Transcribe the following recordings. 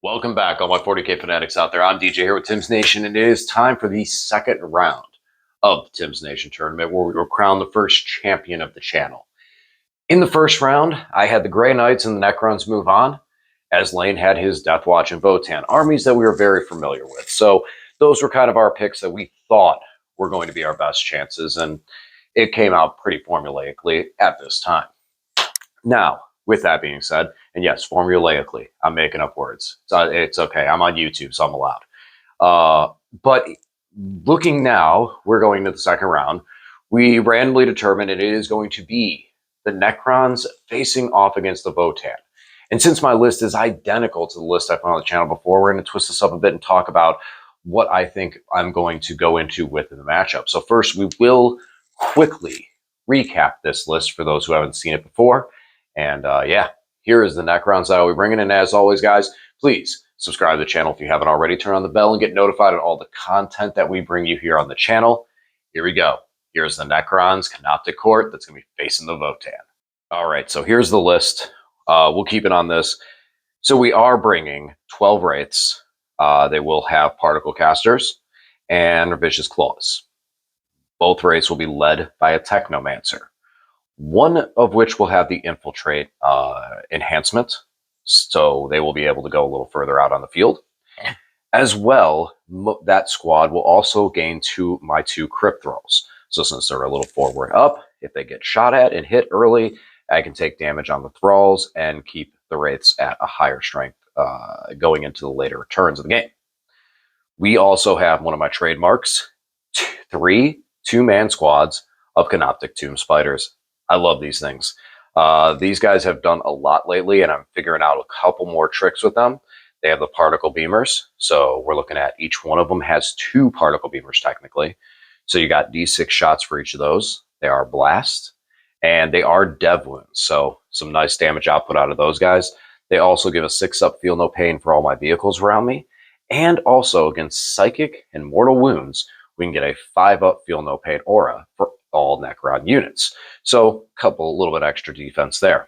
Welcome back, all my 40K fanatics out there. I'm DJ here with Tim's Nation, and it is time for the second round of the Tim's Nation tournament, where we will crown the first champion of the channel. In the first round, I had the Grey Knights and the Necrons move on, as Lane had his Death Watch and Votann, armies that we were very familiar with. So those were kind of our picks that we thought were going to be our best chances, and it came out pretty formulaically at this time. Now, with that being said, and yes, formulaically, I'm making up words. It's okay. I'm on YouTube, so I'm allowed. But looking now, we're going to the second round. We randomly determined it is going to be the Necrons facing off against the Votann. And since my list is identical to the list I put on the channel before, we're going to twist this up a bit and talk about what I think I'm going to go into within the matchup. So first, we will quickly recap this list for those who haven't seen it before. And yeah, here is the Necrons that I'll be bringing in. As always, guys, please subscribe to the channel if you haven't already. Turn on the bell and get notified of all the content that we bring you here on the channel. Here we go. Here's the Necrons Canoptek Court that's going to be facing the Votann. All right, so here's the list. We'll keep it on this. So we are bringing 12 Wraiths. They will have Particle Casters and Vicious Claws. Both Wraiths will be led by a Technomancer, one of which will have the Infiltrate enhancement, so they will be able to go a little further out on the field. As well, that squad will also gain my two Crypt Thralls. So since they're a little forward up, if they get shot at and hit early, I can take damage on the Thralls and keep the Wraiths at a higher strength going into the later turns of the game. We also have one of my trademarks, 3 two-man squads of Canoptek Tomb Spiders. I love these things. These guys have done a lot lately, and I'm figuring out a couple more tricks with them. They have the particle beamers, so we're looking at each one of them has 2 particle beamers technically. So you got D6 shots for each of those. They are blast, and they are dev wounds, so some nice damage output out of those guys. They also give a 6-up feel no pain for all my vehicles around me, and also against psychic and mortal wounds, we can get a 5-up feel no pain aura for all Necron units. So a little bit extra defense there.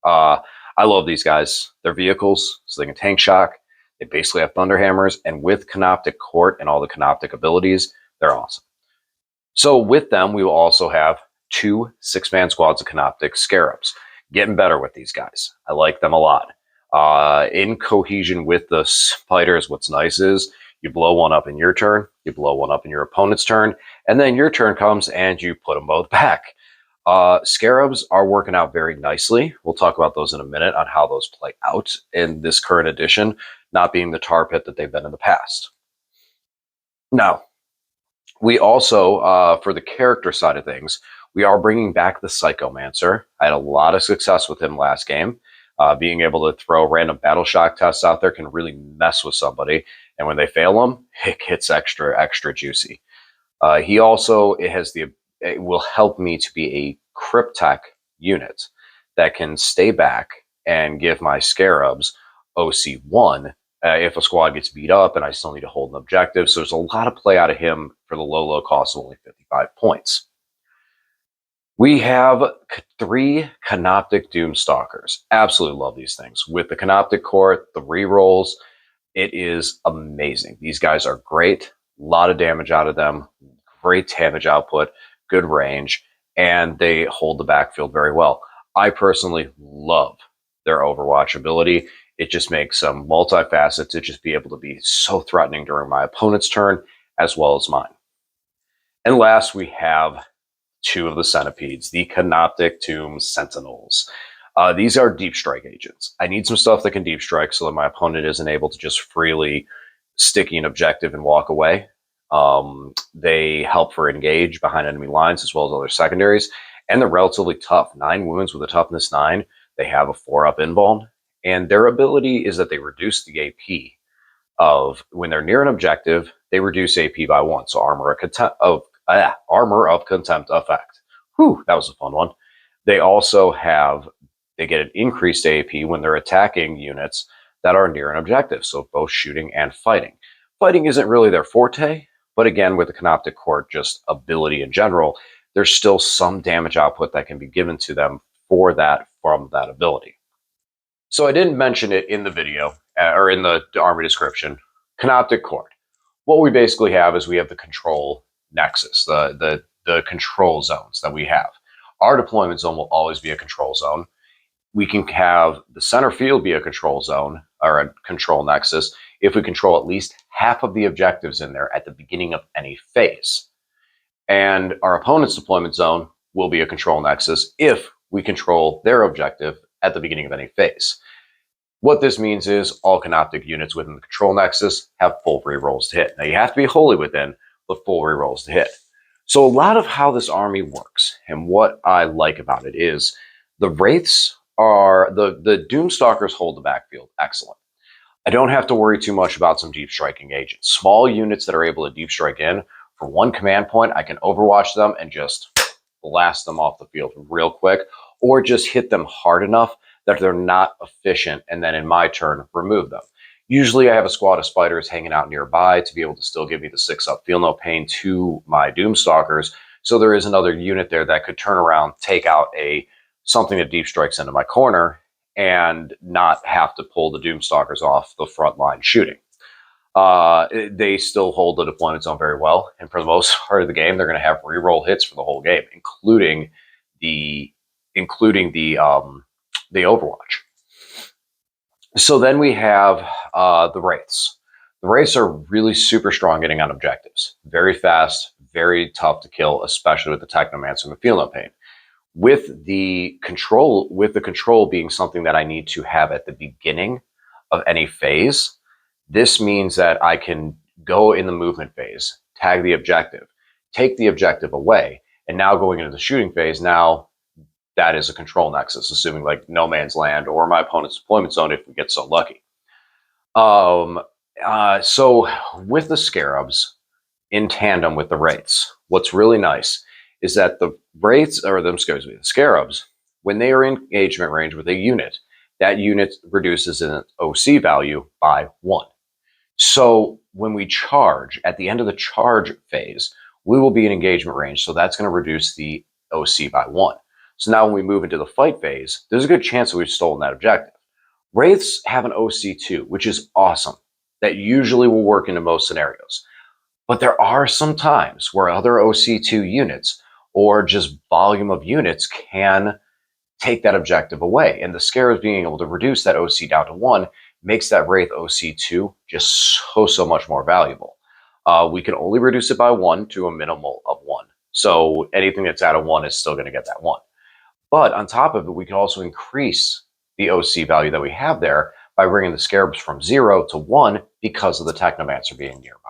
I love these guys. They're vehicles, so they can tank shock. They basically have thunder hammers, and with Canoptek Court and all the Canoptek abilities, they're awesome. So with them, we will also have 2 6-man squads of Canoptek Scarabs. Getting better with these guys. I like them a lot. In cohesion with the spiders, what's nice is you blow one up in your turn, you blow one up in your opponent's turn, and then your turn comes and you put them both back. Scarabs are working out very nicely. We'll talk about those in a minute on how those play out in this current edition, not being the tar pit that they've been in the past. Now, we also, for the character side of things, we are bringing back the Psychomancer. I had a lot of success with him last game. Being able to throw random battle shock tests out there can really mess with somebody. And when they fail them, it gets extra juicy. He also it will help me to be a Cryptek unit that can stay back and give my Scarabs OC1 if a squad gets beat up and I still need to hold an objective. So there's a lot of play out of him for the low cost of only 55 points. We have 3 Canoptek Doomstalkers. Absolutely love these things. With the Canoptek Court, the rerolls, it is amazing. These guys are great. A lot of damage out of them. Great damage output. Good range. And they hold the backfield very well. I personally love their Overwatch ability. It just makes them multifaceted to just be able to be so threatening during my opponent's turn as well as mine. And last, we have 2 of the Centipedes, the Canoptek Tomb Sentinels. These are deep strike agents. I need some stuff that can deep strike so that my opponent isn't able to just freely sticky an objective and walk away. They help for engage behind enemy lines as well as other secondaries, and they're relatively tough. 9 wounds with a toughness 9. They have a 4-up invuln, and their ability is that they reduce the AP of when they're near an objective. They reduce AP by 1, so armor of contempt effect. Whew, that was a fun one. They also get an increased AP when they're attacking units that are near an objective, so both shooting and fighting. Fighting isn't really their forte, but again, with the Canoptek Court, just ability in general, there's still some damage output that can be given to them from that ability. So I didn't mention it in the video, or in the army description, Canoptek Court. What we basically have is we have the control nexus, the control zones that we have. Our deployment zone will always be a control zone. We can have the center field be a control zone or a control nexus if we control at least half of the objectives in there at the beginning of any phase. And our opponent's deployment zone will be a control nexus if we control their objective at the beginning of any phase. What this means is all Canoptek units within the control nexus have full rerolls to hit. Now you have to be wholly within, but full rerolls to hit. So a lot of how this army works and what I like about it is the Wraiths are, the Doomstalkers hold the backfield excellent. I don't have to worry too much about some deep striking agents. Small units that are able to deep strike in for one command point, I can overwatch them and just blast them off the field real quick, or just hit them hard enough that they're not efficient, and then in my turn, remove them. Usually I have a squad of spiders hanging out nearby to be able to still give me the 6-up feel no pain to my Doomstalkers, so there is another unit there that could turn around, take out something that deep strikes into my corner, and not have to pull the Doomstalkers off the front line shooting. They still hold the deployment zone very well, and for the most part of the game, they're going to have reroll hits for the whole game, including the Overwatch. So then we have the Wraiths. The Wraiths are really super strong getting on objectives. Very fast, very tough to kill, especially with the Technomancer and the Feel No Pain. With the control being something that I need to have at the beginning of any phase, this means that I can go in the movement phase, tag the objective, take the objective away, and now going into the shooting phase, now that is a control nexus, assuming like no man's land or my opponent's deployment zone if we get so lucky. So with the Scarabs in tandem with the Wraiths, what's really nice is that the Wraiths, or the Scarabs, when they are in engagement range with a unit, that unit reduces an OC value by 1. So when we charge, at the end of the charge phase, we will be in engagement range, so that's going to reduce the OC by 1. So now when we move into the fight phase, there's a good chance that we've stolen that objective. Wraiths have an OC2, which is awesome. That usually will work into most scenarios. But there are some times where other OC2 units or just volume of units can take that objective away. And the Scarabs being able to reduce that OC down to 1 makes that Wraith OC2 just so much more valuable. We can only reduce it by 1 to a minimal of 1. So anything that's out of 1 is still going to get that 1. But on top of it, we can also increase the OC value that we have there by bringing the Scarabs from 0 to 1 because of the Technomancer being nearby.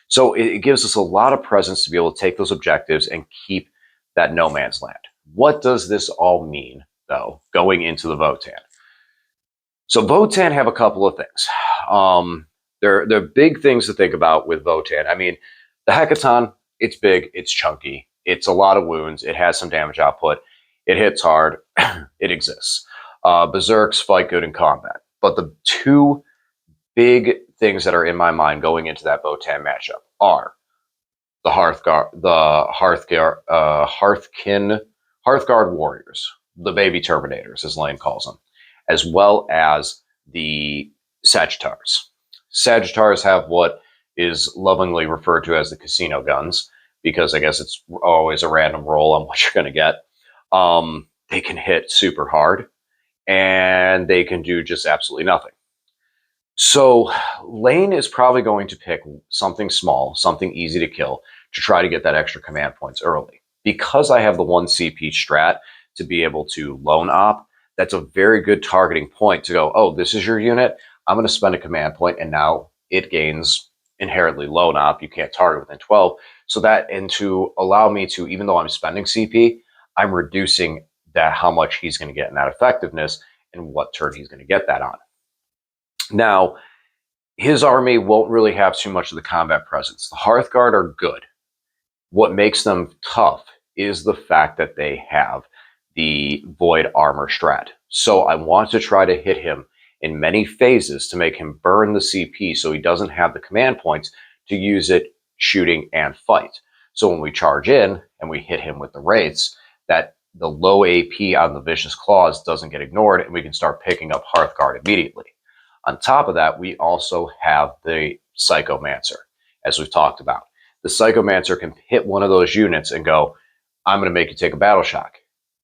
So it gives us a lot of presence to be able to take those objectives and keep that no man's land. What does this all mean, though, going into the Votann? So Votann have a couple of things. There are big things to think about with Votann. I mean, the Hecaton, it's big, it's chunky, it's a lot of wounds, it has some damage output, it hits hard, it exists. Berserks fight good in combat. But the two big things that are in my mind going into that Votann matchup are the Hearthguard warriors, the baby Terminators, as Lane calls them, as well as the Sagittars. Sagittars have what is lovingly referred to as the casino guns, because I guess it's always a random roll on what you're going to get. They can hit super hard, and they can do just absolutely nothing. So Lane is probably going to pick something small, something easy to kill, to try to get that extra command points early. Because I have the 1 CP strat to be able to lone op, that's a very good targeting point to go, oh, this is your unit, I'm going to spend a command point, and now it gains inherently lone op. You can't target within 12. So that, and to allow me to, even though I'm spending CP, I'm reducing that how much he's going to get in that effectiveness and what turn he's going to get that on. Now, his army won't really have too much of the combat presence. The Hearthguard are good. What makes them tough is the fact that they have the Void Armor strat. So I want to try to hit him in many phases to make him burn the CP so he doesn't have the command points to use it shooting and fight. So when we charge in and we hit him with the Wraiths, that the low AP on the Vicious Claws doesn't get ignored, and we can start picking up Hearthguard immediately. On top of that, we also have the Psychomancer, as we've talked about. The Psychomancer can hit one of those units and go, I'm going to make you take a battle shock.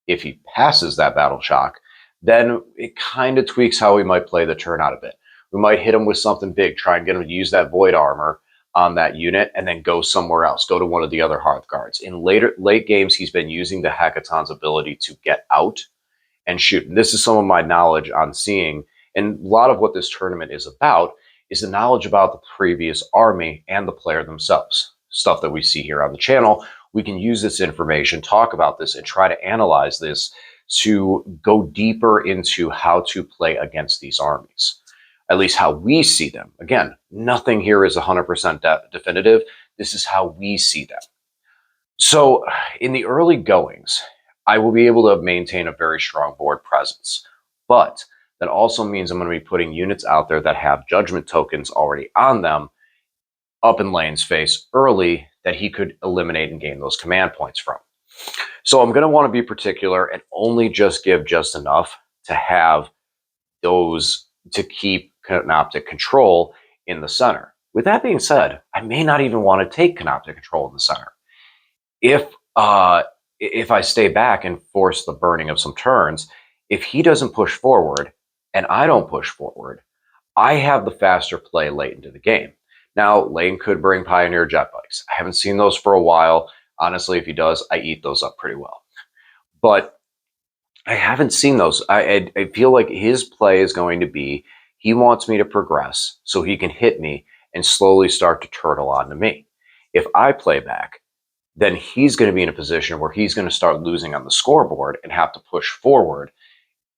If he passes that battle shock, then it kind of tweaks how we might play the turn out a bit. We might hit him with something big, try and get him to use that void armor on that unit, and then go somewhere else, go to one of the other Hearthguards. In late games, he's been using the Hecaton's ability to get out and shoot. And this is some of my knowledge on seeing, and a lot of what this tournament is about is the knowledge about the previous army and the player themselves. Stuff that we see here on the channel, we can use this information, talk about this, and try to analyze this to go deeper into how to play against these armies. At least how we see them. Again, nothing here is 100% definitive. This is how we see them. So in the early goings, I will be able to maintain a very strong board presence. But that also means I'm going to be putting units out there that have judgment tokens already on them up in Lane's face early that he could eliminate and gain those command points from. So I'm going to want to be particular and only just give just enough to have those to keep Canoptek control in the center. With that being said, I may not even want to take Canoptek control in the center. If I stay back and force the burning of some turns, if he doesn't push forward and I don't push forward, I have the faster play late into the game. Now, Lane could bring Pioneer jet bikes. I haven't seen those for a while. Honestly, if he does, I eat those up pretty well. But I haven't seen those. I feel like his play is going to be, he wants me to progress so he can hit me and slowly start to turtle onto me. If I play back, then he's going to be in a position where he's going to start losing on the scoreboard and have to push forward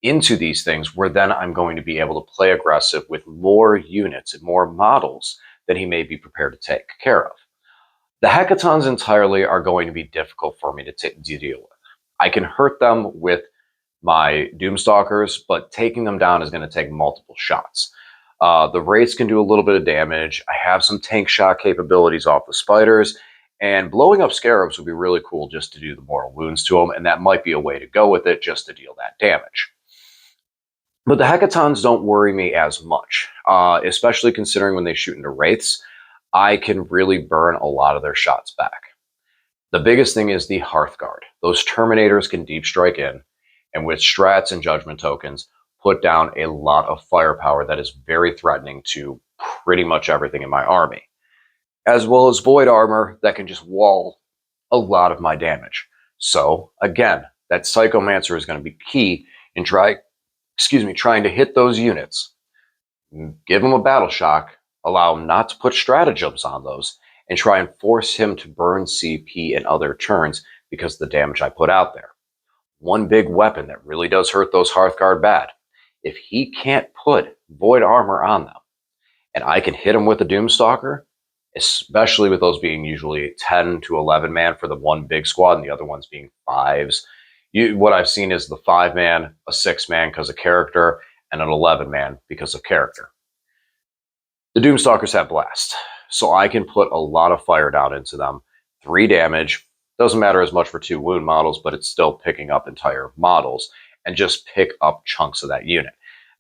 into these things, where then I'm going to be able to play aggressive with more units and more models that he may be prepared to take care of. The Hecatons entirely are going to be difficult for me to deal with. I can hurt them with my Doomstalkers, but taking them down is going to take multiple shots. The Wraiths can do a little bit of damage. I have some tank shot capabilities off the Spiders, and blowing up Scarabs would be really cool just to do the mortal wounds to them, and that might be a way to go with it, just to deal that damage. But the Hecatons don't worry me as much, especially considering when they shoot into Wraiths, I can really burn a lot of their shots back. The biggest thing is the Hearthguard. Those Terminators can deep strike in, and with strats and judgment tokens, put down a lot of firepower that is very threatening to pretty much everything in my army. As well as void armor that can just wall a lot of my damage. So, again, that Psychomancer is going to be key in trying to hit those units, give him a battle shock, allow him not to put stratagems on those, and try and force him to burn CP in other turns because of the damage I put out there. One big weapon that really does hurt those Hearthguard bad. If he can't put void armor on them, and I can hit him with a Doomstalker, especially with those being usually 10 to 11 man for the one big squad and the other ones being 5s. What I've seen is the 5-man, a 6-man because of character, and an 11-man because of character. The Doomstalkers have Blast, so I can put a lot of fire down into them. 3 damage, doesn't matter as much for 2 wound models, but it's still picking up entire models and just pick up chunks of that unit.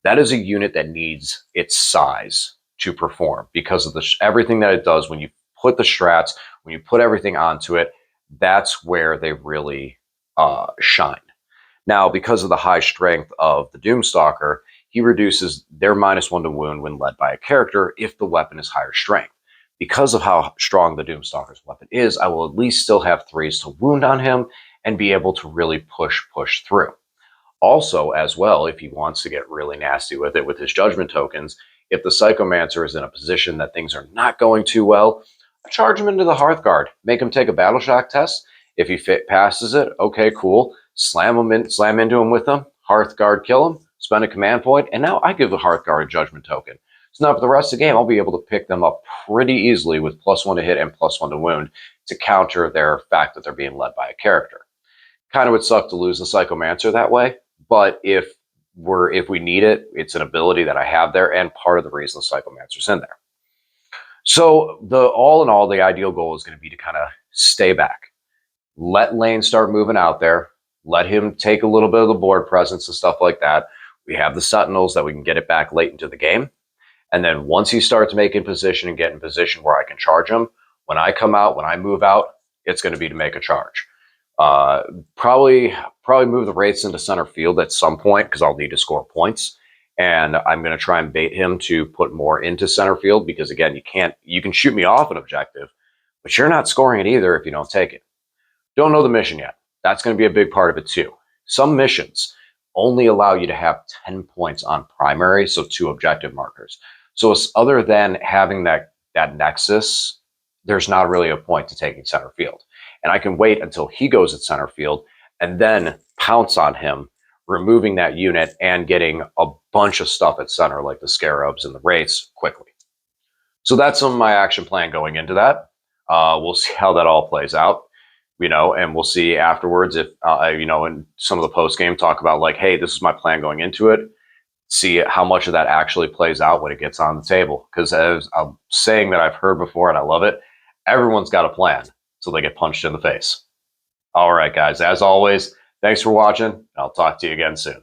That is a unit that needs its size to perform because of everything that it does. When you put the strats, when you put everything onto it, that's where they really shine. Now, because of the high strength of the Doomstalker, he reduces their -1 to wound when led by a character if the weapon is higher strength. Because of how strong the Doomstalker's weapon is, I will at least still have 3s to wound on him and be able to really push through. Also, as well, if he wants to get really nasty with it with his judgment tokens, if the Psychomancer is in a position that things are not going too well, I charge him into the Hearthguard, make him take a battle shock test. If he passes it, okay, cool. Slam into him with them, Hearthguard kill him, spend a command point, and now I give the Hearthguard a judgment token. So now for the rest of the game, I'll be able to pick them up pretty easily with +1 to hit and +1 to wound to counter their fact that they're being led by a character. Kind of would suck to lose the Psychomancer that way, but if we need it, it's an ability that I have there and part of the reason the Psychomancer's in there. So all in all, the ideal goal is going to be to kind of stay back. Let Lane start moving out there. Let him take a little bit of the board presence and stuff like that. We have the Sentinels that we can get it back late into the game. And then once he starts making position and get in position where I can charge him, when I come out, when I move out, it's going to be to make a charge. Probably move the Wraiths into center field at some point because I'll need to score points. And I'm going to try and bait him to put more into center field because, again, you can shoot me off an objective, but you're not scoring it either if you don't take it. Don't know the mission yet. That's going to be a big part of it too. Some missions only allow you to have 10 points on primary, so 2 objective markers. So other than having that nexus, there's not really a point to taking center field. And I can wait until he goes at center field and then pounce on him, removing that unit and getting a bunch of stuff at center like the Scarabs and the Wraiths quickly. So that's some of my action plan going into that. We'll see how that all plays out, and we'll see afterwards if, in some of the post game talk about like, hey, this is my plan going into it. See how much of that actually plays out when it gets on the table. Because as a saying that I've heard before and I love it, everyone's got a plan so they get punched in the face. All right, guys, as always, thanks for watching. I'll talk to you again soon.